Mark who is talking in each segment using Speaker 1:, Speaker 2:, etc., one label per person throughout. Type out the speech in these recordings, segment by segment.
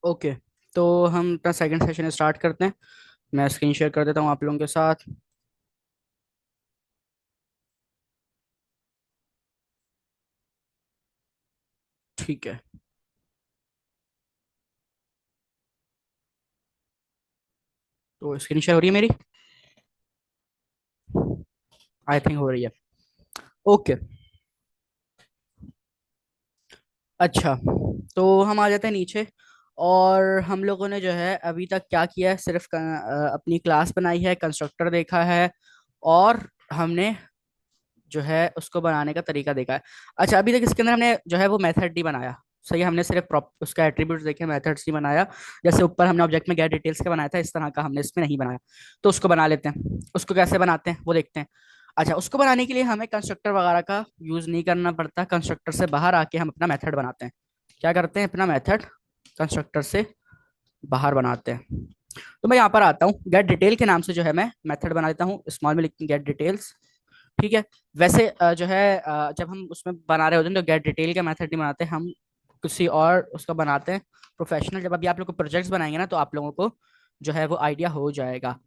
Speaker 1: Okay. तो हम अपना सेकंड सेशन स्टार्ट करते हैं। मैं स्क्रीन शेयर कर देता हूँ आप लोगों के साथ। ठीक है। तो स्क्रीन शेयर हो रही है मेरी? आई थिंक हो रही है। ओके। अच्छा, तो हम आ जाते हैं नीचे। और हम लोगों ने जो है अभी तक क्या किया है, सिर्फ अपनी क्लास बनाई है, कंस्ट्रक्टर देखा है, और हमने जो है उसको बनाने का तरीका देखा है। अच्छा, अभी तक इसके अंदर हमने जो है वो मेथड नहीं बनाया। सही है, हमने सिर्फ उसका एट्रीब्यूट्स देखे, मेथड्स नहीं बनाया। जैसे ऊपर हमने ऑब्जेक्ट में गेट डिटेल्स का बनाया था, इस तरह का हमने इसमें नहीं बनाया। तो उसको बना लेते हैं। उसको कैसे बनाते हैं वो देखते हैं। अच्छा, उसको बनाने के लिए हमें कंस्ट्रक्टर वगैरह का यूज नहीं करना पड़ता। कंस्ट्रक्टर से बाहर आके हम अपना मेथड बनाते हैं। क्या करते हैं, अपना मेथड कंस्ट्रक्टर से बाहर बनाते हैं। तो मैं यहाँ पर आता हूँ, गेट डिटेल के नाम से जो है मैं मेथड बना लेता हूँ, स्मॉल में लिखते हैं गेट डिटेल्स। ठीक है। वैसे जो है जब हम उसमें बना रहे होते हैं तो गेट डिटेल का मेथड नहीं बनाते हम, किसी और उसका बनाते हैं, प्रोफेशनल। जब अभी आप लोग को प्रोजेक्ट्स बनाएंगे ना, तो आप लोगों को जो है वो आइडिया हो जाएगा।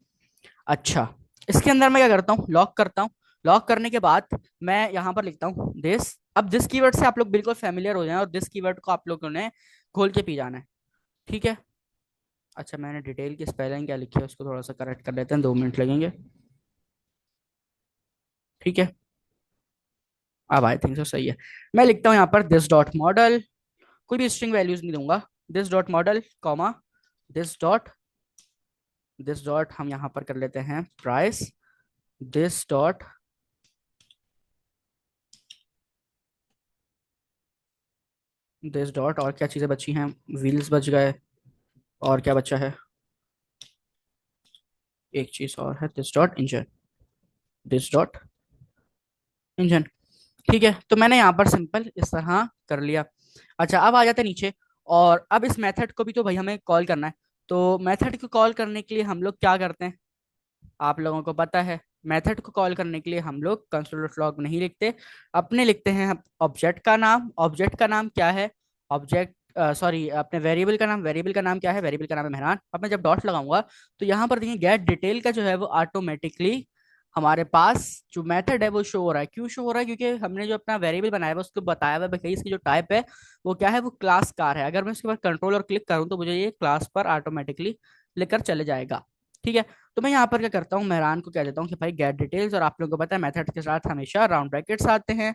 Speaker 1: अच्छा, इसके अंदर मैं क्या करता हूँ, लॉक करता हूँ। लॉक करने के बाद मैं यहाँ पर लिखता हूँ दिस। अब दिस कीवर्ड से आप लोग बिल्कुल फेमिलियर हो जाए, और दिस कीवर्ड को आप लोगों ने खोल के पी जाना है। ठीक है। अच्छा, मैंने डिटेल की स्पेलिंग क्या लिखी है उसको थोड़ा सा करेक्ट कर लेते हैं, 2 मिनट लगेंगे। ठीक है। अब आई थिंक सो सही है। मैं लिखता हूँ यहाँ पर दिस डॉट मॉडल, कोई भी स्ट्रिंग वैल्यूज नहीं दूंगा। This dot model comma this dot, this dot हम यहाँ पर कर लेते हैं price. This dot, this dot, और क्या चीजें बची हैं? व्हील्स बच गए, और क्या बचा है? एक चीज और है, this dot engine. This dot engine. ठीक है, तो मैंने यहाँ पर सिंपल इस तरह कर लिया। अच्छा, अब आ जाते हैं नीचे। और अब इस मेथड को भी तो भाई हमें कॉल करना है। तो मेथड को कॉल करने के लिए हम लोग क्या करते हैं, आप लोगों को पता है। मेथड को कॉल करने के लिए हम लोग कंसोल डॉट लॉग नहीं लिखते, अपने लिखते हैं ऑब्जेक्ट का नाम। ऑब्जेक्ट का नाम क्या है? ऑब्जेक्ट, सॉरी, अपने वेरिएबल का नाम। वेरिएबल का नाम क्या है? वेरिएबल का नाम है मेहरान। अब मैं जब डॉट लगाऊंगा तो यहाँ पर देखिए गेट डिटेल का जो है वो ऑटोमेटिकली हमारे पास जो मेथड है वो शो हो रहा है। क्यों शो हो रहा है? क्योंकि हमने जो अपना वेरिएबल बनाया हुआ है उसको बताया हुआ है भाई, इसकी जो टाइप है वो क्या है, वो क्लास कार है। अगर मैं इसके बाद कंट्रोल और क्लिक करूँ तो मुझे ये क्लास पर ऑटोमेटिकली लेकर चले जाएगा। ठीक है। तो मैं यहाँ पर क्या करता हूँ, मेहरान को कह देता हूँ कि भाई गेट डिटेल्स, और आप लोगों को पता है मेथड के साथ हमेशा राउंड ब्रैकेट्स आते हैं।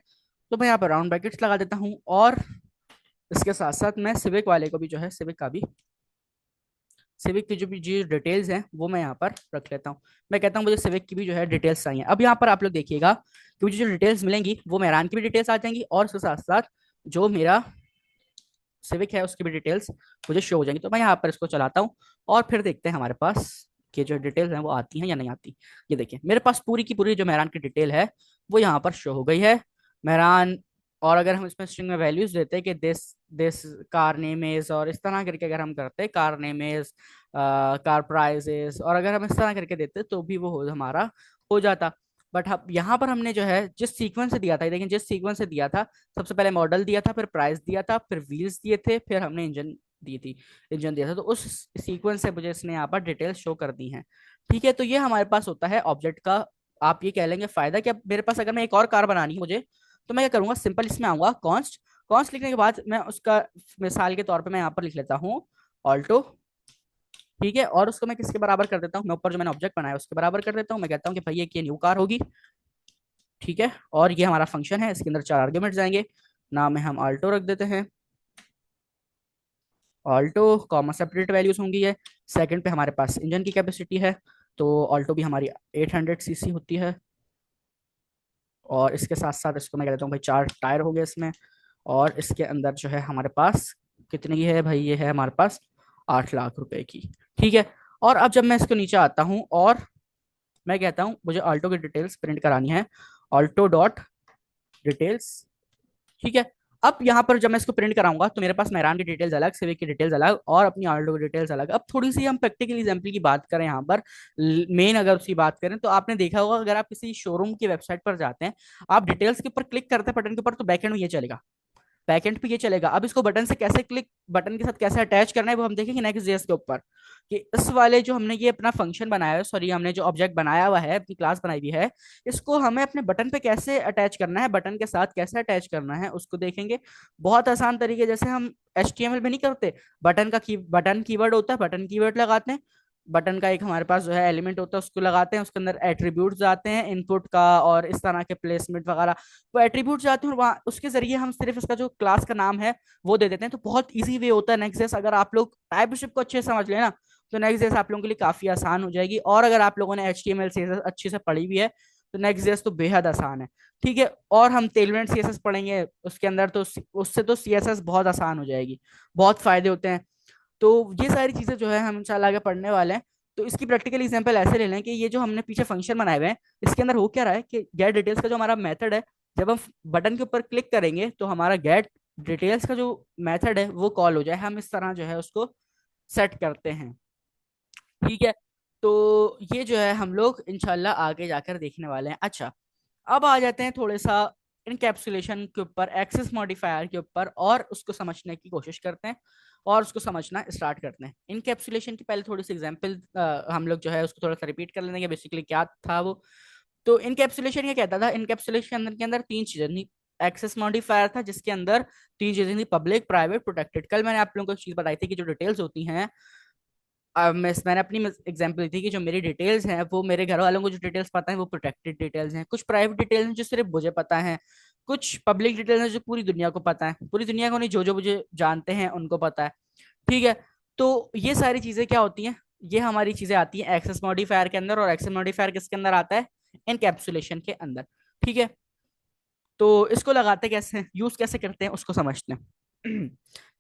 Speaker 1: तो मैं यहाँ पर राउंड ब्रैकेट्स लगा देता हूँ, और इसके साथ साथ मैं सिविक वाले को भी जो है, सिविक का भी, सिविक की जो भी जो डिटेल्स हैं वो मैं यहाँ पर रख लेता हूँ। मैं कहता हूँ मुझे सिविक की भी जो है डिटेल्स चाहिए। अब यहाँ पर आप लोग देखिएगा कि मुझे जो डिटेल्स मिलेंगी वो मेहरान की भी डिटेल्स आ जाएंगी, और उसके साथ साथ जो मेरा सिविक है उसकी भी डिटेल्स मुझे शो हो जाएंगी। तो मैं यहाँ पर इसको चलाता हूँ, और फिर देखते हैं हमारे पास कि जो डिटेल्स हैं वो आती हैं या नहीं आती। ये देखिए, मेरे पास पूरी की पूरी जो मेहरान की डिटेल है वो यहाँ पर शो हो गई है। मेहरान, और अगर हम इसमें स्ट्रिंग में वैल्यूज देते हैं कि this, this car name is, और इस तरह करके अगर हम करते हैं car name is, car prices, और अगर हम इस तरह करके देते तो भी वो हमारा हो जाता। बट हम यहाँ पर हमने जो है जिस सीक्वेंस से दिया था, देखिए जिस सीक्वेंस से दिया था, सबसे पहले मॉडल दिया था, फिर प्राइस दिया था, फिर व्हील्स दिए थे, फिर हमने इंजन दी थी, इंजन दिया था। तो उस सीक्वेंस से मुझे इसने यहाँ पर डिटेल्स शो कर दी हैं। ठीक है, तो ये हमारे पास होता है ऑब्जेक्ट का, आप ये कह लेंगे फायदा कि अब मेरे पास अगर मैं एक और कार बनानी है मुझे, तो मैं क्या करूंगा, सिंपल इसमें आऊंगा कॉन्स्ट। कॉन्स्ट लिखने के बाद मैं उसका मिसाल के तौर पे मैं यहाँ पर लिख लेता हूँ ऑल्टो। ठीक है, और उसको मैं किसके बराबर कर देता हूँ, मैं ऊपर जो मैंने ऑब्जेक्ट बनाया उसके बराबर कर देता हूँ। मैं कहता हूँ कि भाई ये न्यू कार होगी। ठीक है, और ये हमारा फंक्शन है, इसके अंदर 4 आर्ग्यूमेंट्स आएंगे। नाम में हम आल्टो रख देते हैं, ऑल्टो, कॉमा सेपरेट वैल्यूज होंगी है। सेकंड पे हमारे पास इंजन की कैपेसिटी है, तो ऑल्टो भी हमारी 800 सीसी होती है। और इसके साथ साथ इसको मैं कह देता हूँ भाई 4 टायर हो गए इसमें। और इसके अंदर जो है हमारे पास कितने की है भाई, ये है हमारे पास 8 लाख रुपए की। ठीक है। और अब जब मैं इसको नीचे आता हूँ और मैं कहता हूँ मुझे ऑल्टो की डिटेल्स प्रिंट करानी है, ऑल्टो डॉट डिटेल्स। ठीक है। अब यहाँ पर जब मैं इसको प्रिंट कराऊंगा तो मेरे पास मेहरान की डिटेल्स अलग, सिविक की डिटेल्स अलग, और अपनी ऑल्टो की डिटेल्स अलग। अब थोड़ी सी हम प्रैक्टिकल एग्जाम्पल की बात करें यहाँ पर, मेन अगर उसकी बात करें तो आपने देखा होगा अगर आप किसी शोरूम की वेबसाइट पर जाते हैं, आप डिटेल्स के ऊपर क्लिक करते हैं बटन के ऊपर, तो बैकएंड में ये चलेगा, बैकएंड पे ये चलेगा। अब इसको बटन से कैसे क्लिक, बटन के साथ कैसे अटैच करना है वो हम देखेंगे नेक्स्ट जेएस के ऊपर। कि इस वाले जो हमने ये अपना फंक्शन बनाया है, सॉरी हमने जो ऑब्जेक्ट बनाया हुआ है, अपनी क्लास बनाई हुई है, इसको हमें अपने बटन पे कैसे अटैच करना है, बटन के साथ कैसे अटैच करना है उसको देखेंगे। बहुत आसान तरीके, जैसे हम HTML में नहीं करते, बटन कीवर्ड होता है, बटन कीवर्ड लगाते हैं, बटन का एक हमारे पास जो है एलिमेंट होता है उसको लगाते हैं, उसके अंदर एट्रीब्यूट्स आते हैं इनपुट का और इस तरह के प्लेसमेंट वगैरह, वो एट्रीब्यूट्स आते हैं और वहाँ उसके जरिए हम सिर्फ उसका जो क्लास का नाम है वो दे देते हैं। तो बहुत इजी वे होता है नेक्स्ट, अगर आप लोग टाइपस्क्रिप्ट को अच्छे से समझ लेना तो नेक्स्ट आप लोगों के लिए काफी आसान हो जाएगी। और अगर आप लोगों ने HTML CSS अच्छे से पढ़ी भी है तो नेक्स्ट तो बेहद आसान है। ठीक है, और हम टेलमेंट CSS पढ़ेंगे उसके अंदर, तो उससे तो CSS बहुत आसान हो जाएगी, बहुत फायदे होते हैं। तो ये सारी चीजें जो है हम इंशाल्लाह आगे पढ़ने वाले हैं। तो इसकी प्रैक्टिकल एग्जांपल ऐसे ले लें कि ये जो हमने पीछे फंक्शन बनाए हुए हैं, इसके अंदर हो क्या रहा है कि गेट डिटेल्स का जो हमारा मेथड है, जब हम बटन के ऊपर क्लिक करेंगे तो हमारा गेट डिटेल्स का जो मेथड है वो कॉल हो जाए, हम इस तरह जो है उसको सेट करते हैं। ठीक है, तो ये जो है हम लोग इंशाल्लाह आगे जाकर देखने वाले हैं। अच्छा, अब आ जाते हैं थोड़े सा इनकैप्सुलेशन के ऊपर, एक्सेस मॉडिफायर के ऊपर, और उसको समझने की कोशिश करते हैं और उसको समझना स्टार्ट करते हैं। इनकैप्सुलेशन की पहले थोड़ी सी एग्जांपल हम लोग जो है उसको थोड़ा सा रिपीट कर लेंगे, बेसिकली क्या था वो। तो इनकैप्सुलेशन ये कहता था, इनकैप्सुलेशन के अंदर तीन चीजें थी। एक्सेस मॉडिफायर था जिसके अंदर तीन चीजें थी, पब्लिक, प्राइवेट, प्रोटेक्टेड। कल मैंने आप लोगों को एक चीज बताई थी कि जो डिटेल्स होती हैं, मैंने अपनी एग्जांपल दी थी कि जो मेरी डिटेल्स हैं वो मेरे घर वालों को जो डिटेल्स पता है वो प्रोटेक्टेड डिटेल्स हैं, कुछ प्राइवेट डिटेल्स हैं जो सिर्फ मुझे पता है, कुछ पब्लिक डिटेल्स हैं जो पूरी दुनिया को पता है, पूरी दुनिया को नहीं, जो जो मुझे जानते हैं उनको पता है। ठीक है, तो ये सारी चीजें क्या होती हैं, ये हमारी चीजें आती हैं एक्सेस मॉडिफायर के अंदर, और एक्सेस मॉडिफायर किसके अंदर आता है, इनकैप्सुलेशन के अंदर। ठीक है, तो इसको लगाते कैसे हैं, यूज कैसे करते हैं उसको समझते हैं।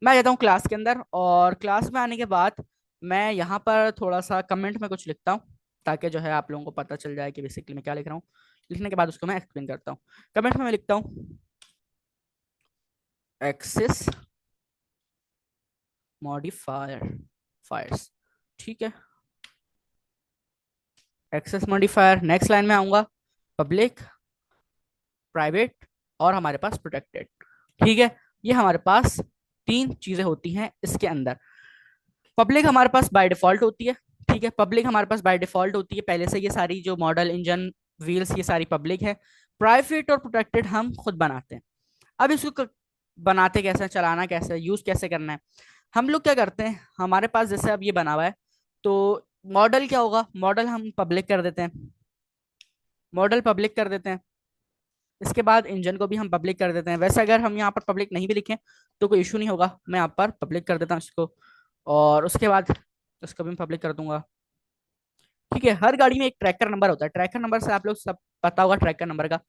Speaker 1: मैं जाता हूँ क्लास के अंदर, और क्लास में आने के बाद मैं यहाँ पर थोड़ा सा कमेंट में कुछ लिखता हूँ, ताकि जो है आप लोगों को पता चल जाए कि बेसिकली मैं क्या लिख रहा हूँ। लिखने के बाद उसको मैं एक्सप्लेन करता हूँ। कमेंट में मैं लिखता हूँ एक्सेस मॉडिफायर फायर्स। ठीक है, एक्सेस मॉडिफायर, नेक्स्ट लाइन में आऊंगा पब्लिक, प्राइवेट, और हमारे पास प्रोटेक्टेड। ठीक है, ये हमारे पास तीन चीजें होती हैं इसके अंदर। पब्लिक हमारे पास बाय डिफॉल्ट होती है। ठीक है, पब्लिक हमारे पास बाय डिफॉल्ट होती है पहले से, ये सारी जो मॉडल, इंजन, व्हील्स, ये सारी पब्लिक है। प्राइवेट और प्रोटेक्टेड हम खुद बनाते हैं। अब इसको बनाते कैसे हैं, चलाना कैसे है, यूज कैसे करना है, हम लोग क्या करते हैं, हमारे पास जैसे अब ये बना हुआ है, तो मॉडल क्या होगा, मॉडल हम पब्लिक कर देते हैं, मॉडल पब्लिक कर देते हैं। इसके बाद इंजन को भी हम पब्लिक कर देते हैं। वैसे अगर हम यहाँ पर पब्लिक नहीं भी लिखें तो कोई इशू नहीं होगा, मैं यहाँ पर पब्लिक कर देता हूँ इसको, और उसके बाद इसको भी मैं पब्लिक कर दूंगा। ठीक है, हर गाड़ी में एक ट्रैकर नंबर होता है, ट्रैकर नंबर से आप लोग सब पता होगा, ट्रैकर नंबर का,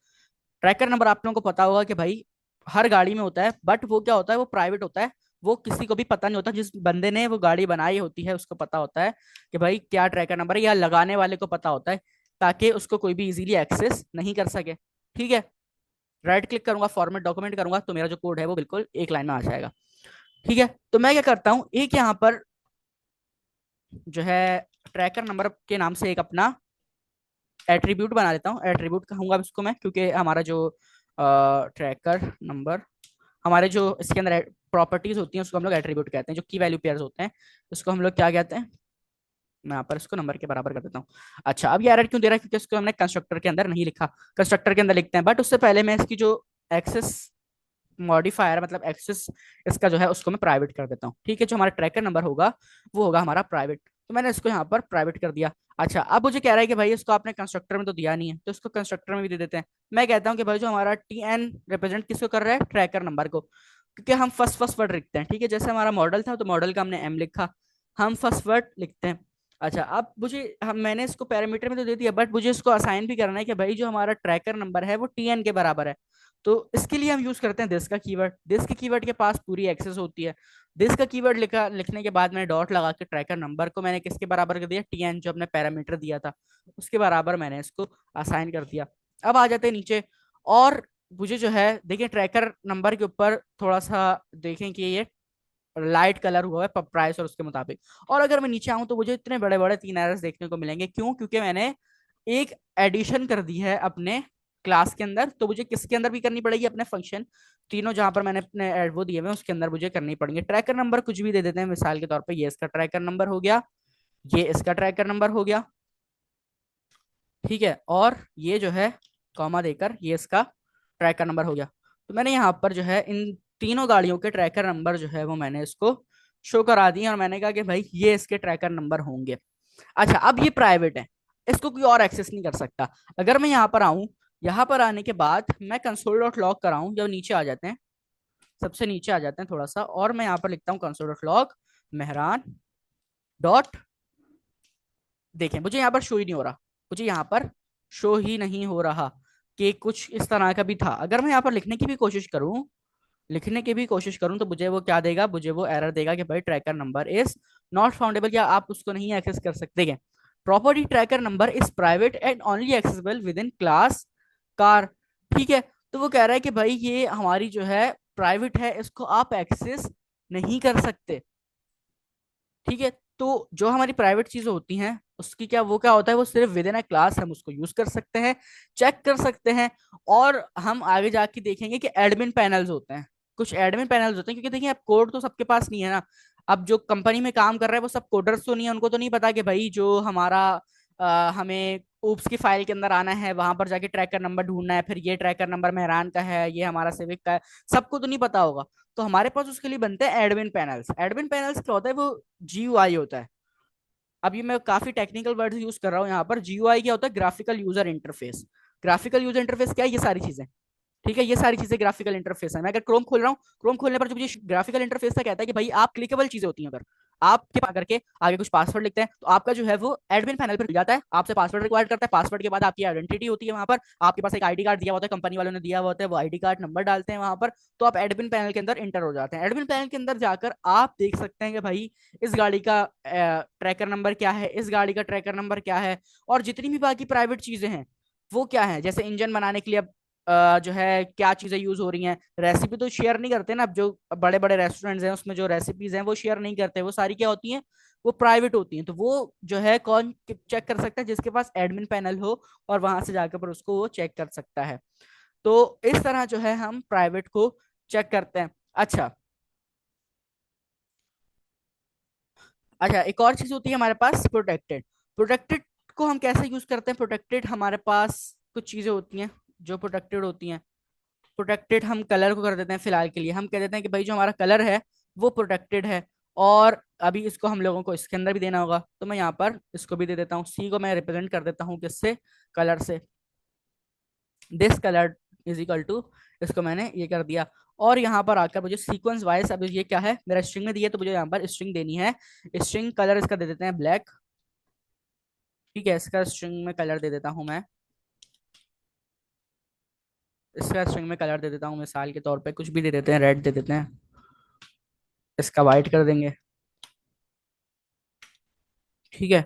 Speaker 1: ट्रैकर नंबर आप लोगों को पता होगा कि भाई हर गाड़ी में होता है, बट वो क्या होता है, वो प्राइवेट होता है, वो किसी को भी पता नहीं होता, जिस बंदे ने वो गाड़ी बनाई होती है उसको पता होता है कि भाई क्या ट्रैकर नंबर है, या लगाने वाले को पता होता है, ताकि उसको कोई भी इजीली एक्सेस नहीं कर सके। ठीक है, राइट क्लिक करूंगा, फॉर्मेट डॉक्यूमेंट करूंगा, तो मेरा जो कोड है वो बिल्कुल एक लाइन में आ जाएगा। ठीक है, तो मैं क्या करता हूँ, एक यहाँ पर जो है ट्रैकर नंबर के नाम से एक अपना एट्रीब्यूट बना लेता हूँ, एट्रीब्यूट कहूंगा इसको मैं, क्योंकि हमारा जो ट्रैकर नंबर, हमारे जो इसके अंदर प्रॉपर्टीज होती हैं उसको हम लोग एट्रीब्यूट कहते हैं, जो की वैल्यू पेयर्स होते हैं उसको हम लोग क्या कहते हैं, मैं यहाँ पर इसको नंबर के बराबर कर देता हूँ। अच्छा, अब ये एरर क्यों दे रहा है, क्योंकि इसको हमने कंस्ट्रक्टर के अंदर नहीं लिखा, कंस्ट्रक्टर के अंदर लिखते हैं, बट उससे पहले मैं इसकी जो एक्सेस मॉडिफायर मतलब एक्सेस इसका जो है उसको मैं प्राइवेट कर देता हूँ। ठीक है, जो हमारा ट्रैकर नंबर होगा वो होगा हमारा प्राइवेट, तो मैंने इसको यहाँ पर प्राइवेट कर दिया। अच्छा, अब मुझे कह रहा है कि भाई इसको आपने कंस्ट्रक्टर में तो दिया नहीं है, तो इसको कंस्ट्रक्टर में भी दे देते हैं। मैं कहता हूँ कि भाई जो हमारा TN रिप्रेजेंट किसको कर रहा है, ट्रैकर नंबर को, क्योंकि हम फर्स्ट फर्स्ट वर्ड लिखते हैं। ठीक है, जैसे हमारा मॉडल था तो मॉडल का हमने M लिखा, हम फर्स्ट वर्ड लिखते हैं। अच्छा, अब मुझे मैंने इसको पैरामीटर में तो दे दिया, बट मुझे इसको असाइन भी करना है कि भाई जो हमारा ट्रैकर नंबर है वो TN के बराबर है। तो इसके लिए हम यूज करते हैं दिस का कीवर्ड, दिस के कीवर्ड के पास पूरी एक्सेस होती है। दिस का कीवर्ड लिखने के बाद मैंने डॉट लगा के ट्रैकर नंबर को मैंने किसके बराबर कर दिया, TN, जो अपने पैरामीटर दिया था उसके बराबर मैंने इसको असाइन कर दिया। अब आ जाते हैं नीचे, और मुझे जो है देखिए ट्रैकर नंबर के ऊपर थोड़ा सा देखें कि ये लाइट कलर हुआ है प्राइस और उसके मुताबिक, और अगर मैं नीचे आऊं तो मुझे इतने बड़े बड़े तीन एरर्स देखने को मिलेंगे। क्यों, क्योंकि मैंने एक एडिशन कर दी है अपने क्लास के अंदर, तो मुझे किसके अंदर भी करनी पड़ेगी, अपने फंक्शन तीनों जहां पर मैंने अपने वो दिए हुए उसके अंदर मुझे करनी पड़ेंगे। ट्रैकर नंबर कुछ भी दे देते हैं, मिसाल के तौर पे ये इसका ट्रैकर नंबर हो गया, ये इसका ट्रैकर नंबर हो गया, ठीक है, और ये जो है कॉमा देकर ये इसका ट्रैकर नंबर हो गया। तो मैंने यहाँ पर जो है इन तीनों गाड़ियों के ट्रैकर नंबर जो है वो मैंने इसको शो करा दिए, और मैंने कहा कि भाई ये इसके ट्रैकर नंबर होंगे। अच्छा, अब ये प्राइवेट है, इसको कोई और एक्सेस नहीं कर सकता। अगर मैं यहाँ पर आऊं, यहाँ पर आने के बाद मैं कंसोल डॉट लॉग कराऊं, जब नीचे आ जाते हैं, सबसे नीचे आ जाते हैं थोड़ा सा, और मैं यहाँ पर लिखता हूँ console dot log Mehran dot, देखें मुझे यहाँ पर शो ही नहीं हो रहा, मुझे यहाँ पर शो ही नहीं हो रहा कि कुछ इस तरह का भी था। अगर मैं यहाँ पर लिखने की भी कोशिश करूं, लिखने की भी कोशिश करूं, तो मुझे वो क्या देगा, मुझे वो एरर देगा कि भाई ट्रैकर नंबर इज नॉट फाउंडेबल, या आप उसको नहीं एक्सेस कर सकते हैं। Property tracker number is private and only accessible with in class car, ठीक है। तो वो कह रहा है कि भाई ये हमारी जो है प्राइवेट है, इसको आप एक्सेस नहीं कर सकते, ठीक है। तो जो हमारी प्राइवेट चीजें होती हैं उसकी क्या, वो क्या होता है, वो सिर्फ विद इन अ क्लास हम उसको यूज कर सकते हैं, चेक कर सकते हैं। और हम आगे जाके देखेंगे कि एडमिन पैनल्स होते हैं, कुछ एडमिन पैनल्स होते हैं, क्योंकि देखिए अब कोड तो सबके पास नहीं है ना। अब जो कंपनी में काम कर रहे हैं वो सब कोडर्स तो नहीं है, उनको तो नहीं पता कि भाई जो हमारा हमें ऊप्स की फाइल के अंदर आना है, वहां पर जाके ट्रैकर नंबर ढूंढना है, फिर ये ट्रैकर नंबर मेहरान का है, ये हमारा सिविक का है, सबको तो नहीं पता होगा। तो हमारे पास उसके लिए बनते हैं एडमिन पैनल्स। एडमिन पैनल्स क्या होता है, वो जीयूआई होता है। अब ये मैं काफी टेक्निकल वर्ड्स यूज कर रहा हूँ यहाँ पर। जीयूआई क्या होता है, graphical user interface. Graphical user interface क्या है, ये सारी चीजें, ठीक है, ये सारी चीजें ग्राफिकल इंटरफेस है। मैं अगर क्रोम खोल रहा हूँ, क्रोम खोलने पर जो मुझे ग्राफिकल इंटरफेस का कहता है कि भाई आप क्लिकेबल चीजें होती हैं, अगर आपके पास करके आगे कुछ पासवर्ड लिखते हैं तो आपका जो है वो एडमिन पैनल पर जाता है, आपसे पासवर्ड रिक्वायर करता है, पासवर्ड के बाद आपकी आइडेंटिटी होती है, वहां पर आपके पास एक आईडी कार्ड दिया होता है, कंपनी वालों ने दिया होता है, वो आईडी कार्ड नंबर डालते हैं वहां पर, तो आप एडमिन पैनल के अंदर इंटर हो जाते हैं। एडमिन पैनल के अंदर जाकर आप देख सकते हैं कि भाई इस गाड़ी का ट्रैकर नंबर क्या है, इस गाड़ी का ट्रैकर नंबर क्या है, और जितनी भी बाकी प्राइवेट चीजें हैं वो क्या है। जैसे इंजन बनाने के लिए अब जो है क्या चीजें यूज हो रही हैं, रेसिपी तो शेयर नहीं करते ना, अब जो बड़े बड़े रेस्टोरेंट्स हैं उसमें जो रेसिपीज हैं वो शेयर नहीं करते, वो सारी क्या होती हैं, वो प्राइवेट होती हैं। तो वो जो है कौन चेक कर सकता है, जिसके पास एडमिन पैनल हो, और वहां से जाकर पर उसको वो चेक कर सकता है। तो इस तरह जो है हम प्राइवेट को चेक करते हैं। अच्छा, अच्छा, एक और चीज होती है हमारे पास प्रोटेक्टेड। प्रोटेक्टेड को हम कैसे यूज करते हैं, प्रोटेक्टेड हमारे पास कुछ चीजें होती हैं जो प्रोटेक्टेड होती हैं। प्रोटेक्टेड हम कलर को कर देते हैं, फिलहाल के लिए हम कह देते हैं कि भाई जो हमारा कलर है वो प्रोटेक्टेड है, और अभी इसको हम लोगों को इसके अंदर भी देना होगा, तो मैं यहाँ पर इसको भी दे देता हूँ, सी को मैं रिप्रेजेंट कर देता हूँ किससे, कलर से। This colour is equal to, इसको मैंने ये कर दिया। और यहाँ पर आकर मुझे सीक्वेंस वाइज, अब ये क्या है, मेरा स्ट्रिंग में दिया तो मुझे यहाँ पर स्ट्रिंग देनी है। स्ट्रिंग कलर इसका दे देते हैं ब्लैक, ठीक है, इसका स्ट्रिंग में कलर दे देता हूँ मैं, इसका स्ट्रिंग में कलर दे देता हूँ, मिसाल के तौर पे कुछ भी दे देते हैं, रेड दे देते हैं, इसका वाइट कर देंगे, ठीक है।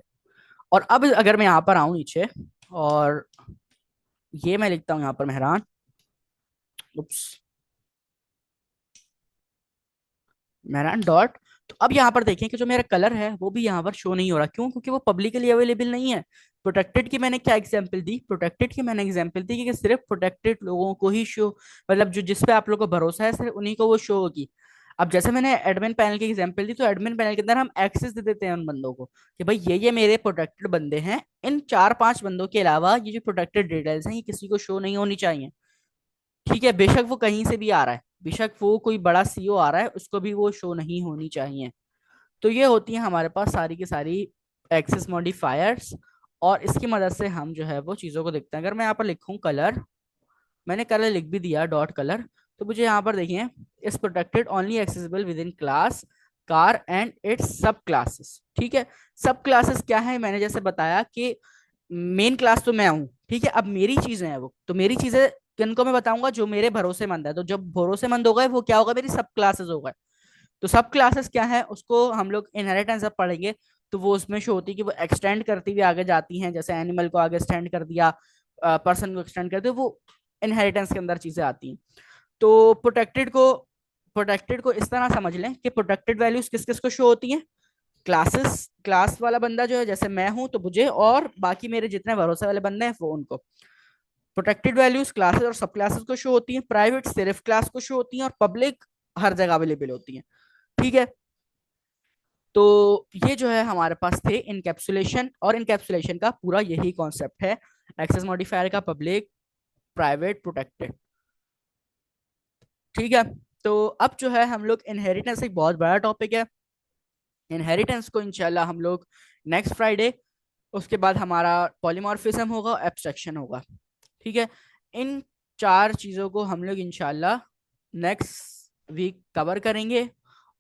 Speaker 1: और अब अगर मैं यहाँ पर आऊँ नीचे, और ये मैं लिखता हूँ यहाँ पर मेहरान, उप्स, मेहरान डॉट, तो अब यहाँ पर देखें कि जो मेरा कलर है वो भी यहाँ पर शो नहीं हो रहा, क्यों, क्योंकि वो पब्लिकली अवेलेबल नहीं है। प्रोटेक्टेड की मैंने क्या एग्जांपल दी, प्रोटेक्टेड की मैंने एग्जांपल दी कि सिर्फ प्रोटेक्टेड लोगों को ही शो, मतलब जो जिस पे आप लोगों को भरोसा है सिर्फ उन्हीं को वो शो होगी। अब जैसे मैंने एडमिन पैनल की एग्जांपल दी, तो एडमिन पैनल के अंदर हम एक्सेस दे देते हैं उन बंदों को कि भाई ये मेरे प्रोटेक्टेड बंदे हैं, इन 4-5 बंदों के अलावा ये जो प्रोटेक्टेड डिटेल्स हैं ये किसी को शो नहीं होनी चाहिए, ठीक है। बेशक वो कहीं से भी आ रहा है, बेशक वो कोई बड़ा सीईओ आ रहा है, उसको भी वो शो नहीं होनी चाहिए। तो ये होती है हमारे पास सारी की सारी एक्सेस मॉडिफायर्स, और इसकी मदद से हम जो है वो चीज़ों को देखते हैं। अगर मैं यहाँ पर लिखूं कलर, मैंने कलर लिख भी दिया डॉट कलर, तो मुझे यहाँ पर देखिए इस protected only accessible with in class car and it's सब क्लासेस, ठीक है। सब क्लासेस क्या है, मैंने जैसे बताया कि मेन क्लास तो मैं हूँ, ठीक है। अब मेरी चीजें हैं वो, तो मेरी चीजें किनको मैं बताऊंगा, जो मेरे भरोसेमंद है, तो जब भरोसेमंद हो गए वो क्या होगा, मेरी सब क्लासेस हो गए। तो सब क्लासेस क्या है, उसको हम लोग इनहेरिटेंस अब पढ़ेंगे, तो वो उसमें शो होती है कि वो एक्सटेंड करती हुई आगे जाती हैं, जैसे एनिमल को आगे एक्सटेंड कर दिया, पर्सन को एक्सटेंड कर दिया, वो इनहेरिटेंस के अंदर चीजें आती हैं। तो प्रोटेक्टेड को इस तरह समझ लें कि प्रोटेक्टेड वैल्यूज किस किस को शो होती हैं, क्लासेस, क्लास वाला बंदा जो है जैसे मैं हूं तो मुझे, और बाकी मेरे जितने भरोसे वाले बंदे हैं वो उनको। प्रोटेक्टेड वैल्यूज क्लासेस और सब क्लासेस को शो होती हैं, प्राइवेट सिर्फ क्लास को शो होती हैं, और पब्लिक हर जगह अवेलेबल होती हैं। ठीक है, तो ये जो है हमारे पास थे इनकैप्सुलेशन, और इनकैप्सुलेशन का पूरा यही कॉन्सेप्ट है एक्सेस मॉडिफायर का, पब्लिक, प्राइवेट, प्रोटेक्टेड। ठीक है, तो अब जो है हम लोग इनहेरिटेंस, एक बहुत बड़ा टॉपिक है, इनहेरिटेंस को इंशाल्लाह हम लोग नेक्स्ट फ्राइडे, उसके बाद हमारा पॉलीमॉर्फिज्म होगा, एब्स्ट्रैक्शन होगा। ठीक है, इन चार चीज़ों को हम लोग इंशाल्लाह नेक्स्ट वीक कवर करेंगे,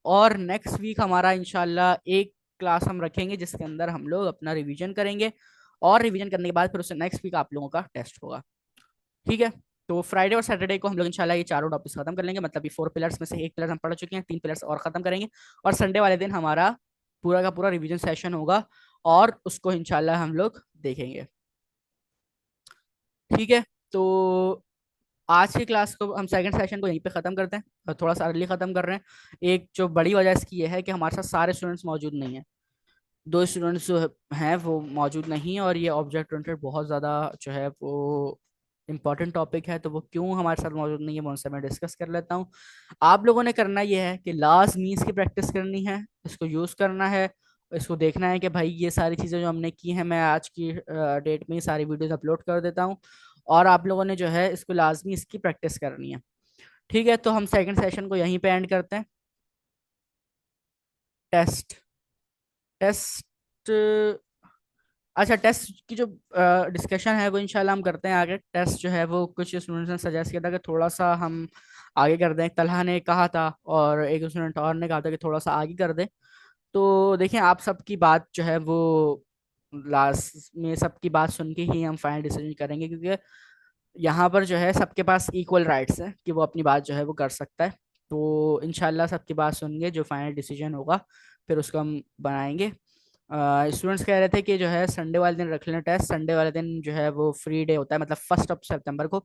Speaker 1: और नेक्स्ट वीक हमारा इंशाल्लाह एक क्लास हम रखेंगे जिसके अंदर हम लोग अपना रिवीजन करेंगे, और रिवीजन करने के बाद फिर उससे नेक्स्ट वीक आप लोगों का टेस्ट होगा। ठीक है, तो फ्राइडे और सैटरडे को हम लोग इंशाल्लाह ये चारों टॉपिक्स खत्म कर लेंगे, मतलब ये 4 पिलर्स में से एक पिलर हम पढ़ चुके हैं, 3 पिलर्स और खत्म करेंगे, और संडे वाले दिन हमारा पूरा का पूरा रिवीजन सेशन होगा, और उसको इंशाल्लाह हम लोग देखेंगे। ठीक है, तो आज की क्लास को हम सेकंड सेशन को यहीं पे ख़त्म करते हैं, और थोड़ा सा अर्ली ख़त्म कर रहे हैं। एक जो बड़ी वजह इसकी ये है कि हमारे साथ सारे स्टूडेंट्स मौजूद नहीं हैं, दो स्टूडेंट्स जो हैं वो मौजूद नहीं है, और ये ऑब्जेक्ट ओरिएंटेड बहुत ज़्यादा जो है वो इम्पॉर्टेंट टॉपिक है, तो वो क्यों हमारे साथ मौजूद नहीं है वो उनसे मैं डिस्कस कर लेता हूँ। आप लोगों ने करना ये है कि लास्ट मीन्स की प्रैक्टिस करनी है, इसको यूज़ करना है, इसको देखना है कि भाई ये सारी चीज़ें जो हमने की हैं, मैं आज की डेट में ही सारी वीडियोस अपलोड कर देता हूँ, और आप लोगों ने जो है इसको लाजमी इसकी प्रैक्टिस करनी है। ठीक है, तो हम सेकंड सेशन को यहीं पे एंड करते हैं। टेस्ट, टेस्ट, अच्छा, टेस्ट की जो डिस्कशन है वो इंशाल्लाह हम करते हैं आगे। टेस्ट जो है वो कुछ स्टूडेंट्स ने सजेस्ट किया था कि थोड़ा सा हम आगे कर दें, तलहा ने कहा था, और एक स्टूडेंट और ने कहा था कि थोड़ा सा आगे कर दें। तो देखिए, आप सबकी बात जो है वो लास्ट में सबकी बात सुन के ही हम फाइनल डिसीजन करेंगे, क्योंकि यहाँ पर जो है सबके पास इक्वल राइट्स हैं कि वो अपनी बात जो है वो कर सकता है। तो इंशाल्लाह सबकी बात सुनेंगे, जो फाइनल डिसीजन होगा फिर उसको हम बनाएंगे। स्टूडेंट्स कह रहे थे कि जो है संडे वाले दिन रख लें टेस्ट, संडे वाले दिन जो है वो फ्री डे होता है, मतलब 1 सितंबर को।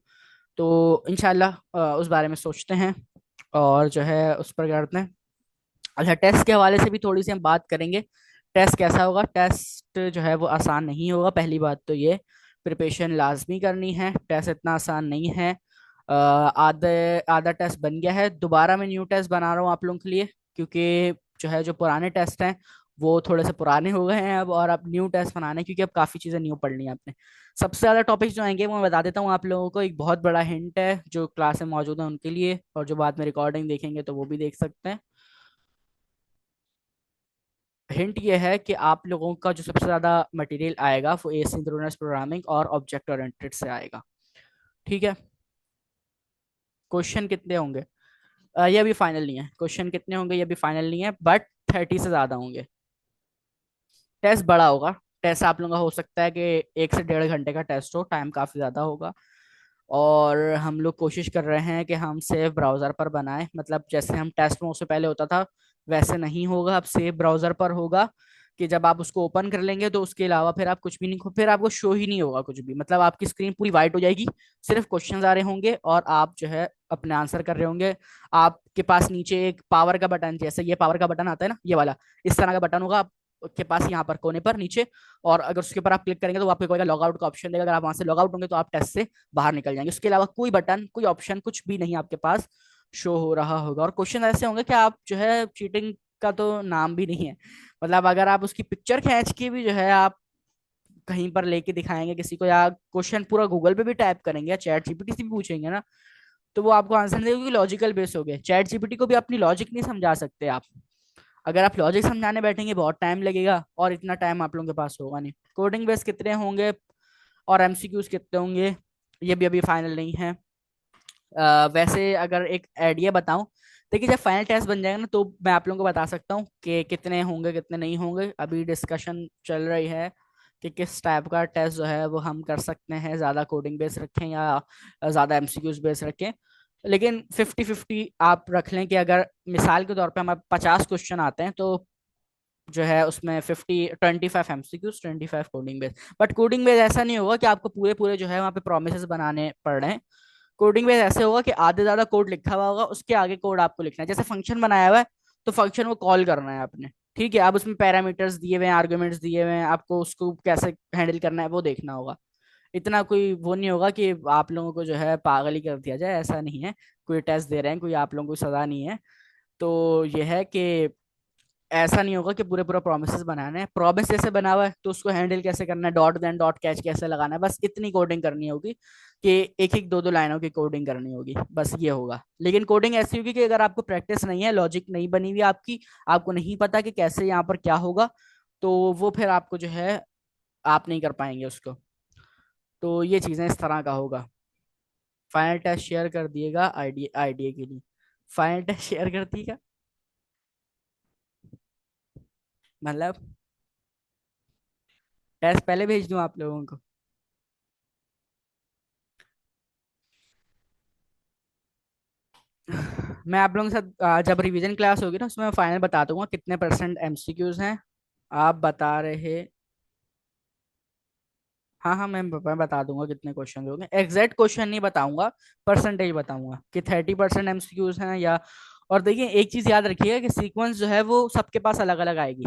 Speaker 1: तो इंशाल्लाह उस बारे में सोचते हैं, और जो है उस पर करते हैं। अच्छा, टेस्ट के हवाले से भी थोड़ी सी हम बात करेंगे। टेस्ट कैसा होगा? टेस्ट जो है वो आसान नहीं होगा, पहली बात तो ये, प्रिपरेशन लाजमी करनी है, टेस्ट इतना आसान नहीं है। आधे आधा टेस्ट बन गया है, दोबारा मैं न्यू टेस्ट बना रहा हूँ आप लोगों के लिए, क्योंकि जो है जो पुराने टेस्ट हैं वो थोड़े से पुराने हो गए हैं अब न्यू टेस्ट बनाने हैं, क्योंकि अब काफ़ी चीज़ें न्यू पढ़नी है आपने। सबसे ज़्यादा टॉपिक्स जो आएंगे वो मैं बता देता हूँ आप लोगों को, एक बहुत बड़ा हिंट है जो क्लास में मौजूद है उनके लिए, और जो बाद में रिकॉर्डिंग देखेंगे तो वो भी देख सकते हैं। हिंट ये है कि आप लोगों का जो सबसे ज्यादा मटेरियल आएगा वो एसिंक्रोनस प्रोग्रामिंग और ऑब्जेक्ट ओरिएंटेड से आएगा। ठीक है, क्वेश्चन कितने होंगे ये अभी फाइनल नहीं है, क्वेश्चन कितने होंगे ये अभी फाइनल नहीं है, बट 30 से ज्यादा होंगे। टेस्ट बड़ा होगा, टेस्ट आप लोगों का हो सकता है कि 1 से 1.5 घंटे का टेस्ट हो, टाइम काफी ज्यादा होगा। और हम लोग कोशिश कर रहे हैं कि हम सेफ ब्राउज़र पर बनाएं, मतलब जैसे हम टेस्ट में उससे पहले होता था वैसे नहीं होगा, अब सेफ ब्राउज़र पर होगा, कि जब आप उसको ओपन कर लेंगे तो उसके अलावा फिर आप कुछ भी नहीं, फिर आपको शो ही नहीं होगा कुछ भी, मतलब आपकी स्क्रीन पूरी वाइट हो जाएगी, सिर्फ क्वेश्चंस आ रहे होंगे और आप जो है अपने आंसर कर रहे होंगे। आपके पास नीचे एक पावर का बटन, जैसे ये पावर का बटन आता है ना, ये वाला इस तरह का बटन होगा आपके पास यहाँ पर कोने पर नीचे, और अगर उसके ऊपर आप क्लिक करेंगे तो आपको लॉग आउट का ऑप्शन देगा, अगर आप वहां से लॉग आउट होंगे तो आप टेस्ट से बाहर निकल जाएंगे। उसके अलावा कोई बटन, कोई ऑप्शन, कुछ भी नहीं आपके पास शो हो रहा होगा, और क्वेश्चन ऐसे होंगे कि आप जो है चीटिंग का तो नाम भी नहीं है, मतलब अगर आप उसकी पिक्चर खींच के भी जो है आप कहीं पर लेके दिखाएंगे किसी को, या क्वेश्चन पूरा गूगल पे भी टाइप करेंगे या चैट जीपीटी से भी पूछेंगे ना, तो वो आपको आंसर नहीं देगा, क्योंकि लॉजिकल बेस हो गए। चैट जीपीटी को भी अपनी लॉजिक नहीं समझा सकते आप, अगर आप लॉजिक समझाने बैठेंगे बहुत टाइम लगेगा, और इतना टाइम आप लोगों के पास होगा नहीं। कोडिंग बेस कितने होंगे और एमसीक्यूज कितने होंगे ये भी अभी फाइनल नहीं है। वैसे अगर एक आइडिया बताऊं, देखिए जब फाइनल टेस्ट बन जाएगा ना तो मैं आप लोगों को बता सकता हूँ कि कितने होंगे कितने नहीं होंगे। अभी डिस्कशन चल रही है कि किस टाइप का टेस्ट जो है वो हम कर सकते हैं, ज़्यादा कोडिंग बेस रखें या ज़्यादा एमसीक्यूज बेस रखें। लेकिन 50-50 आप रख लें कि अगर मिसाल के तौर पे हमारे 50 क्वेश्चन आते हैं तो जो है उसमें 25 25 coding base. But coding base ऐसा नहीं होगा कि आपको पूरे पूरे जो है वहाँ पे प्रोमिस बनाने पड़ रहे हैं। कोडिंग बेस ऐसे होगा कि आधे ज्यादा कोड लिखा हुआ होगा, उसके आगे कोड आपको लिखना है, जैसे फंक्शन बनाया हुआ है तो फंक्शन को कॉल करना है आपने। ठीक है, अब उसमें पैरामीटर्स दिए हुए हैं, आर्गुमेंट्स दिए हुए हैं, आपको उसको कैसे हैंडल करना है वो देखना होगा। इतना कोई वो नहीं होगा कि आप लोगों को जो है पागल ही कर दिया जाए, ऐसा नहीं है। कोई टेस्ट दे रहे हैं, कोई आप लोगों को सजा नहीं है। तो ये है कि ऐसा नहीं होगा कि पूरे पूरा प्रोमिसेस बनाने हैं। प्रोमिस जैसे बना हुआ है तो उसको हैंडल कैसे करना है, डॉट देन डॉट कैच कैसे लगाना है, बस इतनी कोडिंग करनी होगी कि एक एक दो दो लाइनों की कोडिंग करनी होगी, बस ये होगा। लेकिन कोडिंग ऐसी होगी कि अगर आपको प्रैक्टिस नहीं है, लॉजिक नहीं बनी हुई आपकी, आपको नहीं पता कि कैसे यहाँ पर क्या होगा, तो वो फिर आपको जो है आप नहीं कर पाएंगे उसको। तो ये चीजें इस तरह का होगा। फाइनल टेस्ट शेयर कर दिएगा आईडिया आईडिया के लिए। फाइनल टेस्ट शेयर कर दिएगा मतलब टेस्ट पहले भेज दूं आप लोगों को? मैं आप लोगों के साथ जब रिवीजन क्लास होगी ना उसमें फाइनल बता दूंगा कितने परसेंट एमसीक्यूज हैं। आप बता रहे। हाँ हाँ, मैं बता दूंगा कितने क्वेश्चन होंगे। एग्जैक्ट क्वेश्चन नहीं बताऊंगा, परसेंटेज बताऊंगा कि 30% एमसीक्यूज हैं या। और देखिए एक चीज याद रखिएगा कि सीक्वेंस जो है वो सबके पास अलग अलग आएगी,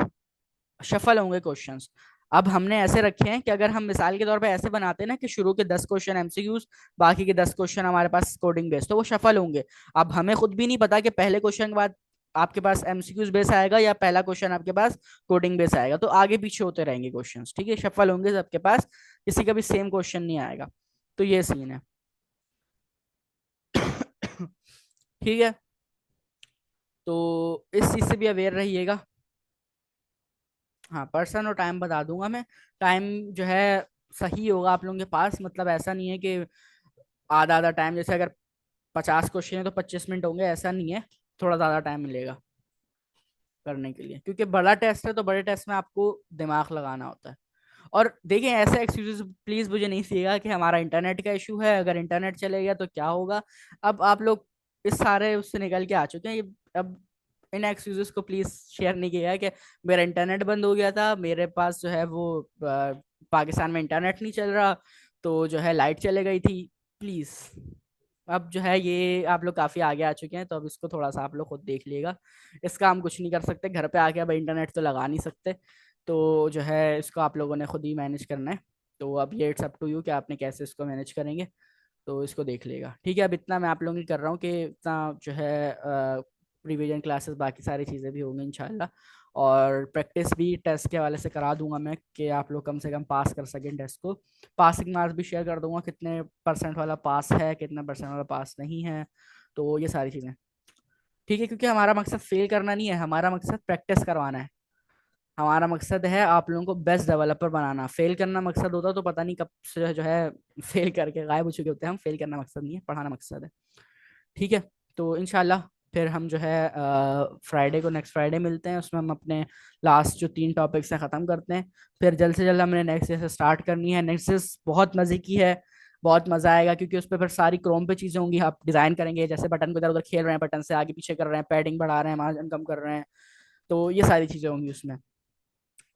Speaker 1: शफल होंगे क्वेश्चंस। अब हमने ऐसे रखे हैं कि अगर हम मिसाल के तौर पे ऐसे बनाते हैं ना कि शुरू के 10 क्वेश्चन एमसीक्यूज, बाकी के 10 क्वेश्चन हमारे पास कोडिंग बेस्ड, तो वो शफल होंगे। अब हमें खुद भी नहीं पता कि पहले क्वेश्चन के बाद आपके पास एमसीक्यूज बेस आएगा या पहला क्वेश्चन आपके पास कोडिंग बेस आएगा, तो आगे पीछे होते रहेंगे क्वेश्चंस, ठीक है, शफल होंगे सबके पास, किसी का भी सेम क्वेश्चन नहीं आएगा। तो ये सीन है। ठीक है, तो इस चीज से भी अवेयर रहिएगा। हाँ, पर्सन और टाइम बता दूंगा मैं। टाइम जो है सही होगा आप लोगों के पास, मतलब ऐसा नहीं है कि आधा आधा टाइम, जैसे अगर 50 क्वेश्चन है तो 25 मिनट होंगे, ऐसा नहीं है। थोड़ा ज्यादा टाइम मिलेगा करने के लिए, क्योंकि बड़ा टेस्ट है तो बड़े टेस्ट में आपको दिमाग लगाना होता है। और देखिए ऐसे एक्सक्यूजेस प्लीज मुझे नहीं चाहिएगा कि हमारा इंटरनेट का इशू है, अगर इंटरनेट चले गया तो क्या होगा। अब आप लोग इस सारे उससे निकल के आ चुके हैं अब इन एक्सक्यूजेस को प्लीज शेयर नहीं किया है कि मेरा इंटरनेट बंद हो गया था, मेरे पास जो है वो पाकिस्तान में इंटरनेट नहीं चल रहा, तो जो है लाइट चले गई थी। प्लीज, अब जो है ये आप लोग काफी आगे आ चुके हैं, तो अब इसको थोड़ा सा आप लोग खुद देख लिएगा। इसका हम कुछ नहीं कर सकते, घर पे आके अब इंटरनेट तो लगा नहीं सकते। तो जो है इसको आप लोगों ने खुद ही मैनेज करना है। तो अब ये इट्स अप टू यू कि आपने कैसे इसको मैनेज करेंगे। तो इसको देख लेगा, ठीक है। अब इतना मैं आप लोगों की कर रहा हूँ कि इतना जो है रिवीजन क्लासेस बाकी सारी चीज़ें भी होंगी इंशाल्लाह। और प्रैक्टिस भी टेस्ट के हवाले से करा दूंगा मैं कि आप लोग कम से कम पास कर सकें टेस्ट को। पासिंग मार्क्स भी शेयर कर दूंगा, कितने परसेंट वाला पास है, कितना परसेंट वाला पास नहीं है। तो ये सारी चीज़ें, ठीक है, क्योंकि हमारा मकसद फेल करना नहीं है, हमारा मकसद प्रैक्टिस करवाना है। हमारा मकसद है आप लोगों को बेस्ट डेवलपर बनाना। फेल करना मकसद होता तो पता नहीं कब से जो है फेल करके गायब हो चुके होते हैं हम। फेल करना मकसद नहीं है, पढ़ाना मकसद है। ठीक है, तो इनशाला फिर हम जो है फ्राइडे को, नेक्स्ट फ्राइडे मिलते हैं, उसमें हम अपने लास्ट जो 3 टॉपिक्स हैं ख़त्म करते हैं। फिर जल्द से जल्द हमने नेक्स्ट से स्टार्ट करनी है। नेक्स्ट बहुत मज़े की है, बहुत मज़ा आएगा, क्योंकि उस पर फिर सारी क्रोम पे चीज़ें होंगी, आप डिज़ाइन करेंगे, जैसे बटन को इधर उधर खेल रहे हैं, बटन से आगे पीछे कर रहे हैं, पैडिंग बढ़ा रहे हैं, मार्जिन कम कर रहे हैं। तो ये सारी चीज़ें होंगी उसमें।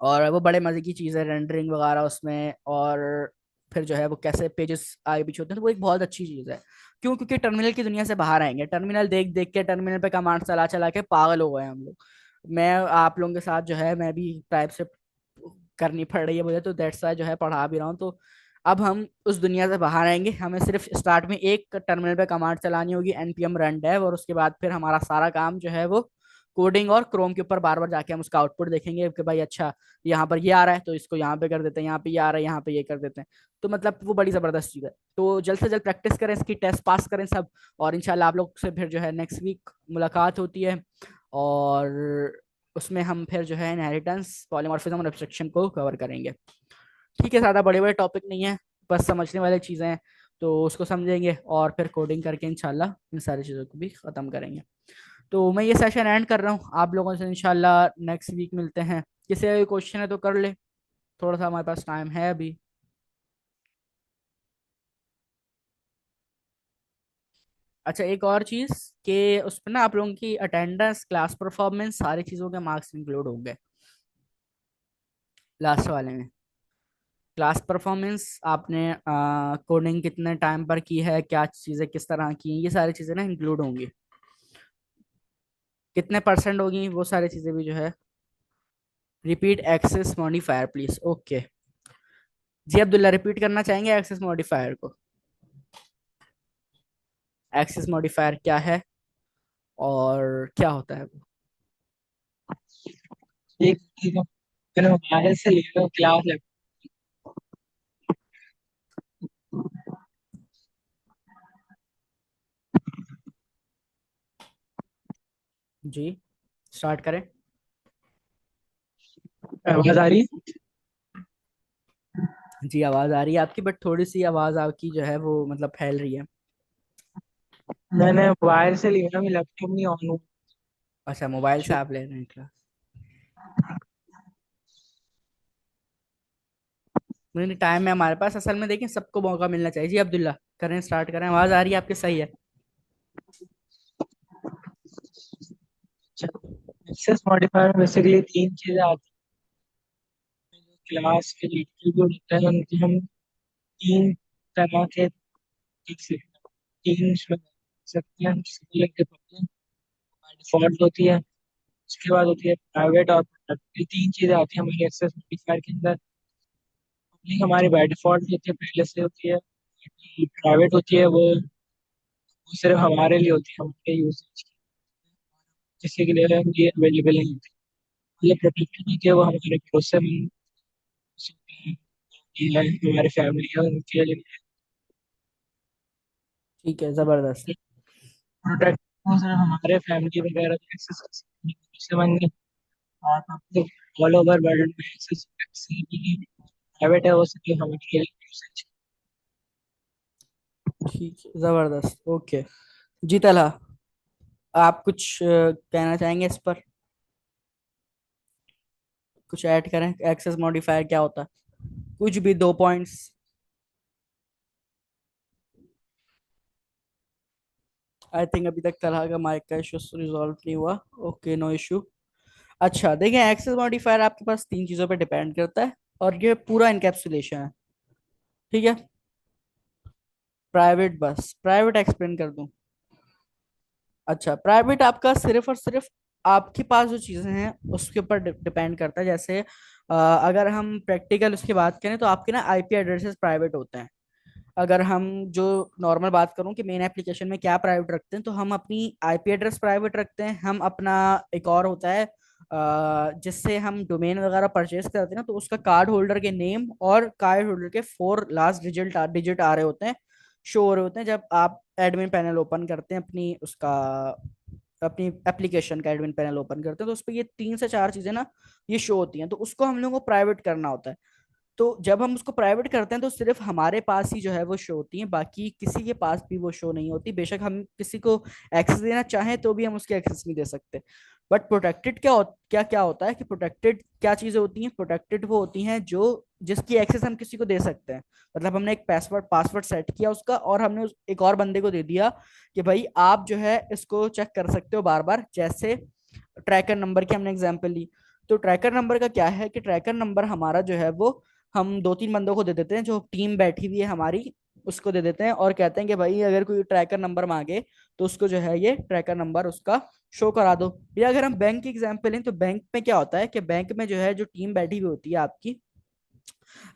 Speaker 1: और वो बड़े मजे की चीज़ है, रेंडरिंग वगैरह उसमें। और फिर जो है वो कैसे पेजेस आगे पीछे होते हैं, तो वो एक बहुत अच्छी चीज़ है। क्यों? क्योंकि टर्मिनल की दुनिया से बाहर आएंगे, टर्मिनल देख देख के, टर्मिनल पे कमांड चला चला के पागल हो गए हम लोग। मैं आप लोगों के साथ जो है मैं भी टाइप से करनी पड़ रही है मुझे, तो दैट्स वाई जो है पढ़ा भी रहा हूँ। तो अब हम उस दुनिया से बाहर आएंगे, हमें सिर्फ स्टार्ट में एक टर्मिनल पे कमांड चलानी होगी, npm run dev, और उसके बाद फिर हमारा सारा काम जो है वो कोडिंग और क्रोम के ऊपर बार बार जाके हम उसका आउटपुट देखेंगे कि भाई अच्छा यहाँ पर ये आ रहा है तो इसको यहाँ पे कर देते हैं, यहाँ पे ये आ रहा है यहाँ पे ये कर देते हैं। तो मतलब वो बड़ी जबरदस्त चीज़ है। तो जल्द से जल्द प्रैक्टिस करें, इसकी टेस्ट पास करें सब। और इंशाल्लाह आप लोग से फिर जो है नेक्स्ट वीक मुलाकात होती है। और उसमें हम फिर जो है इनहेरिटेंस, पॉलीमॉर्फिज्म और एब्स्ट्रक्शन को कवर करेंगे। ठीक है, ज़्यादा बड़े बड़े टॉपिक नहीं है, बस समझने वाली चीज़ें हैं। तो उसको समझेंगे और फिर कोडिंग करके इंशाल्लाह इन सारी चीज़ों को भी ख़त्म करेंगे। तो मैं ये सेशन एंड कर रहा हूँ, आप लोगों से इंशाल्लाह नेक्स्ट वीक मिलते हैं। किसी का क्वेश्चन है तो कर ले, थोड़ा सा हमारे पास टाइम है अभी। अच्छा, एक और चीज़ कि उस पर ना आप लोगों की अटेंडेंस, क्लास परफॉर्मेंस, सारी चीज़ों के मार्क्स इंक्लूड होंगे लास्ट वाले में। क्लास परफॉर्मेंस, आपने कोडिंग कितने टाइम पर की है, क्या चीज़ें किस तरह की हैं, ये सारी चीज़ें ना इंक्लूड होंगी। कितने परसेंट होगी वो सारी चीज़ें भी जो है। Repeat access modifier please, okay. जी अब्दुल्ला, रिपीट करना चाहेंगे एक्सेस मॉडिफायर को? एक्सेस मॉडिफायर क्या है और क्या होता है वो?
Speaker 2: एक चीज मैंने मोबाइल से ले लो क्लास लैप।
Speaker 1: जी स्टार्ट करें।
Speaker 2: आवाज आ रही है?
Speaker 1: जी आवाज आ रही है आपकी, बट थोड़ी सी आवाज आपकी जो है वो मतलब फैल रही है।
Speaker 2: मैंने मोबाइल से लिया, मैं लैपटॉप नहीं ऑन हुआ।
Speaker 1: अच्छा, मोबाइल से आप ले रहे हैं क्लास? नहीं, टाइम है हमारे पास असल में, देखें सबको मौका मिलना चाहिए। जी अब्दुल्ला, करें, स्टार्ट करें, आवाज आ रही है आपकी? सही है।
Speaker 2: एक्सेस मॉडिफायर में बेसिकली तीन चीजें आती हैं। क्लास के जो एट्रीब्यूट होते हैं उनकी हम तीन तरह के देख सकते हैं। तीन इसमें देख सकते हैं। सिंगल के बाय डिफॉल्ट होती है। उसके बाद होती है प्राइवेट और प्रोटेक्ट। ये तीन चीजें आती हैं हमारे एक्सेस मॉडिफायर के अंदर। पब्लिक हमारी बाय डिफॉल्ट होती है, पहले से होती है। प्राइवेट होती है वो सिर्फ हमारे लिए होती है, हमारे यूजेज की। किसी के लिए ये अवेलेबल नहीं होती। ये प्रोटेक्टेड होती है, वो हमारे भरोसेमंद होते हैं, ये है हमारी फैमिली है उनके लिए।
Speaker 1: ठीक है, जबरदस्त।
Speaker 2: प्रोटेक्ट वो सिर्फ हमारे फैमिली वगैरह को एक्सेस कर सकते हैं, भरोसेमंद नहीं। और पब्लिक ऑल ओवर वर्ल्ड में एक्सेस प्राइवेट है, वो सिर्फ हमारे लिए यूजेज।
Speaker 1: ठीक है, जबरदस्त, ओके। जी तला, आप कुछ कहना चाहेंगे इस पर? कुछ ऐड करें, एक्सेस मॉडिफायर क्या होता है? कुछ भी, 2 पॉइंट्स। आई थिंक अभी तक तलहा का माइक का इशू रिजॉल्व नहीं हुआ। Okay, no issue. अच्छा देखिए, एक्सेस मॉडिफायर आपके पास तीन चीजों पे डिपेंड करता है, और ये पूरा इनकैप्सुलेशन है। ठीक है। प्राइवेट, बस प्राइवेट एक्सप्लेन कर दूं? अच्छा, प्राइवेट आपका सिर्फ और सिर्फ आपके पास जो चीजें हैं उसके ऊपर डिपेंड करता है। जैसे अगर हम प्रैक्टिकल उसकी बात करें तो आपके ना आईपी एड्रेसेस प्राइवेट होते हैं। अगर हम जो नॉर्मल बात करूं कि मेन एप्लीकेशन में क्या प्राइवेट रखते हैं, तो हम अपनी आईपी एड्रेस प्राइवेट रखते हैं। हम अपना एक और होता है जिससे हम डोमेन वगैरह परचेज करते हैं ना, तो उसका कार्ड होल्डर के नेम और कार्ड होल्डर के 4 लास्ट डिजिट आ रहे होते हैं, शो हो रहे होते हैं जब आप एडमिन पैनल ओपन करते हैं अपनी उसका, अपनी एप्लीकेशन का एडमिन पैनल ओपन करते हैं, तो उस पर ये 3 से 4 चीजें ना ये शो होती हैं। तो उसको हम लोगों को प्राइवेट करना होता है। तो जब हम उसको प्राइवेट करते हैं तो सिर्फ हमारे पास ही जो है वो शो होती है, बाकी किसी के पास भी वो शो नहीं होती। बेशक हम किसी को एक्सेस देना चाहें तो भी हम उसके एक्सेस नहीं दे सकते। बट प्रोटेक्टेड क्या क्या होता है कि प्रोटेक्टेड क्या चीजें होती हैं? प्रोटेक्टेड वो होती हैं जो जिसकी एक्सेस हम किसी को दे सकते हैं। मतलब हमने एक पासवर्ड पासवर्ड सेट किया उसका, और हमने एक और बंदे को दे दिया कि भाई आप जो है इसको चेक कर सकते हो बार बार। जैसे ट्रैकर नंबर की हमने एग्जांपल ली, तो ट्रैकर नंबर का क्या है कि ट्रैकर नंबर हमारा जो है वो हम 2-3 बंदों को दे देते हैं, जो टीम बैठी हुई है हमारी, उसको दे देते हैं और कहते हैं कि भाई अगर कोई ट्रैकर नंबर मांगे तो उसको जो है ये ट्रैकर नंबर उसका शो करा दो। या अगर हम बैंक की एग्जांपल लें, तो बैंक में क्या होता है कि बैंक में जो है जो टीम बैठी हुई होती है आपकी,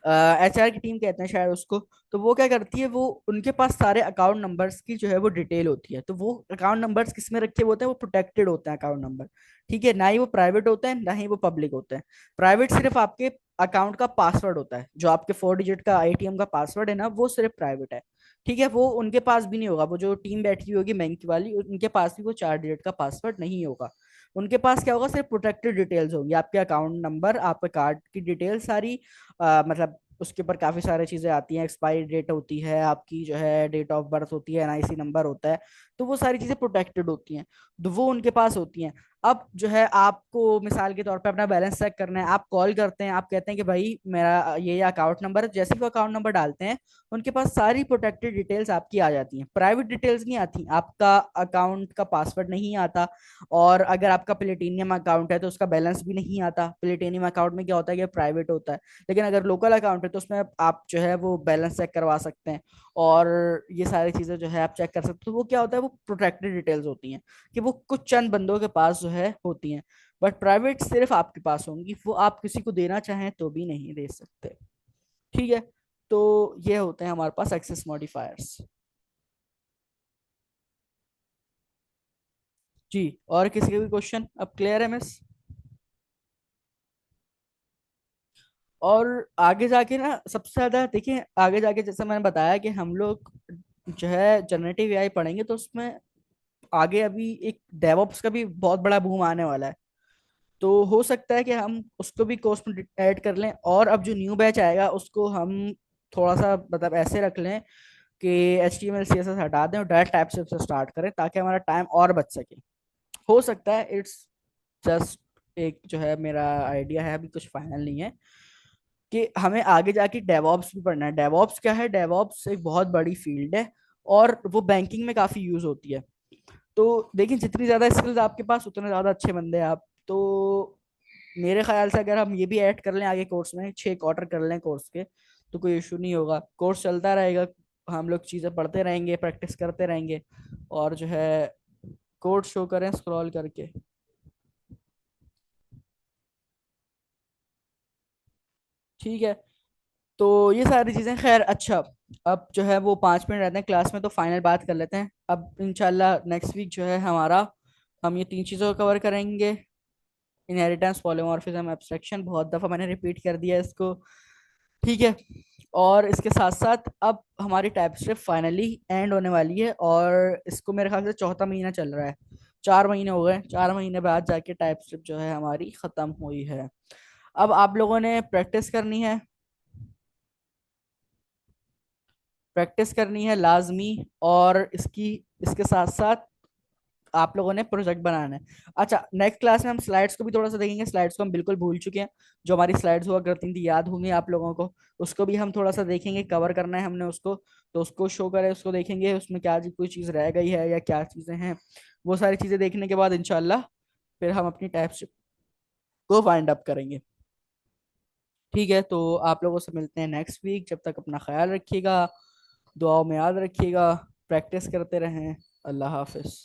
Speaker 1: एचआर की टीम कहते हैं शायद उसको, तो वो क्या करती है, वो उनके पास सारे अकाउंट नंबर्स की जो है वो डिटेल होती है। तो वो अकाउंट नंबर्स किस में रखे हुए होते हैं? वो प्रोटेक्टेड होते हैं अकाउंट नंबर। ठीक है, ना ही वो प्राइवेट होते हैं ना ही वो पब्लिक होते हैं। प्राइवेट सिर्फ आपके अकाउंट का पासवर्ड होता है, जो आपके 4 डिजिट का एटीएम का पासवर्ड है ना, वो सिर्फ प्राइवेट है। ठीक है, वो उनके पास भी नहीं होगा। वो जो टीम बैठी हुई होगी बैंक वाली, उनके पास भी वो 4 डिजिट का पासवर्ड नहीं होगा। उनके पास क्या होगा? सिर्फ प्रोटेक्टेड डिटेल्स होंगी, आपके अकाउंट नंबर, आपके कार्ड की डिटेल सारी। मतलब उसके ऊपर काफी सारी चीजें आती हैं, एक्सपायरी डेट होती है आपकी, जो है डेट ऑफ बर्थ होती है, एनआईसी नंबर होता है। तो वो सारी चीजें प्रोटेक्टेड होती हैं, तो वो उनके पास होती हैं। अब जो है आपको मिसाल के तौर पे अपना बैलेंस चेक करना है, आप कॉल करते हैं, आप कहते हैं कि भाई मेरा ये अकाउंट नंबर है। जैसे ही वो अकाउंट नंबर डालते हैं, उनके पास सारी प्रोटेक्टेड डिटेल्स आपकी आ जाती हैं, प्राइवेट डिटेल्स नहीं आती। आपका अकाउंट का पासवर्ड नहीं आता, और अगर आपका प्लेटिनियम अकाउंट है तो उसका बैलेंस भी नहीं आता। प्लेटिनियम अकाउंट में क्या होता है कि प्राइवेट होता है, लेकिन अगर लोकल अकाउंट है तो उसमें आप जो है वो बैलेंस चेक करवा सकते हैं, और ये सारी चीजें जो है आप चेक कर सकते हो। तो वो क्या होता है, वो प्रोटेक्टेड डिटेल्स होती हैं, कि वो कुछ चंद बंदों के पास जो है होती हैं। बट प्राइवेट सिर्फ आपके पास होंगी, वो आप किसी को देना चाहें तो भी नहीं दे सकते। ठीक है, तो ये होते हैं हमारे पास एक्सेस मॉडिफायर्स। जी, और किसी के भी क्वेश्चन अब क्लियर है मिस? और आगे जाके ना सबसे ज्यादा देखिए, आगे जाके जैसे मैंने बताया कि हम लोग जो है जनरेटिव एआई पढ़ेंगे, तो उसमें आगे अभी एक डेवऑप्स का भी बहुत बड़ा बूम आने वाला है। तो हो सकता है कि हम उसको भी कोर्स में ऐड कर लें, और अब जो न्यू बैच आएगा उसको हम थोड़ा सा मतलब ऐसे रख लें कि H T M L C S S हटा दें और डायरेक्ट टाइप से स्टार्ट करें, ताकि हमारा टाइम और बच सके। हो सकता है, इट्स जस्ट एक जो है मेरा आइडिया है, अभी कुछ फाइनल नहीं है, कि हमें आगे जाके डेवॉप्स भी पढ़ना है। डेवॉप्स क्या है? डेवॉप्स एक बहुत बड़ी फील्ड है, और वो बैंकिंग में काफी यूज होती है। तो देखिए, जितनी ज्यादा स्किल्स आपके पास उतने ज्यादा अच्छे बंदे हैं आप। तो मेरे ख्याल से अगर हम ये भी ऐड कर लें आगे कोर्स में, 6 क्वार्टर कर लें कोर्स के, तो कोई इशू नहीं होगा, कोर्स चलता रहेगा, हम लोग चीजें पढ़ते रहेंगे, प्रैक्टिस करते रहेंगे, और जो है कोड शो करें स्क्रॉल करके। ठीक है, तो ये सारी चीजें, खैर अच्छा, अब जो है वो 5 मिनट रहते हैं क्लास में, तो फाइनल बात कर लेते हैं। अब इंशाल्लाह नेक्स्ट वीक जो है हमारा, हम ये 3 चीज़ों को कवर करेंगे। इनहेरिटेंस, पॉलीमॉर्फिज्म, एब्स्ट्रैक्शन, बहुत दफ़ा मैंने रिपीट कर दिया इसको। ठीक है, और इसके साथ साथ अब हमारी टाइप स्क्रिप्ट फाइनली एंड होने वाली है, और इसको मेरे ख्याल से चौथा महीना चल रहा है। 4 महीने हो गए, 4 महीने बाद जाके टाइप स्क्रिप्ट जो है हमारी ख़त्म हुई है। अब आप लोगों ने प्रैक्टिस करनी है, प्रैक्टिस करनी है लाजमी, और इसकी इसके साथ साथ आप लोगों ने प्रोजेक्ट बनाना है। अच्छा, नेक्स्ट क्लास में हम स्लाइड्स को भी थोड़ा सा देखेंगे, स्लाइड्स को हम बिल्कुल भूल चुके हैं। जो हमारी स्लाइड्स हुआ करती थी, याद होंगी आप लोगों को, उसको भी हम थोड़ा सा देखेंगे, कवर करना है हमने उसको। तो उसको शो करें, उसको देखेंगे, उसमें क्या कोई चीज़ रह गई है या क्या चीज़ें हैं। वो सारी चीज़ें देखने के बाद इंशाल्लाह फिर हम अपनी टाइप्स को वाइंड अप करेंगे। ठीक है, तो आप लोगों से मिलते हैं नेक्स्ट वीक। जब तक अपना ख्याल रखिएगा, दुआओं में याद रखिएगा, प्रैक्टिस करते रहें। अल्लाह हाफिज़।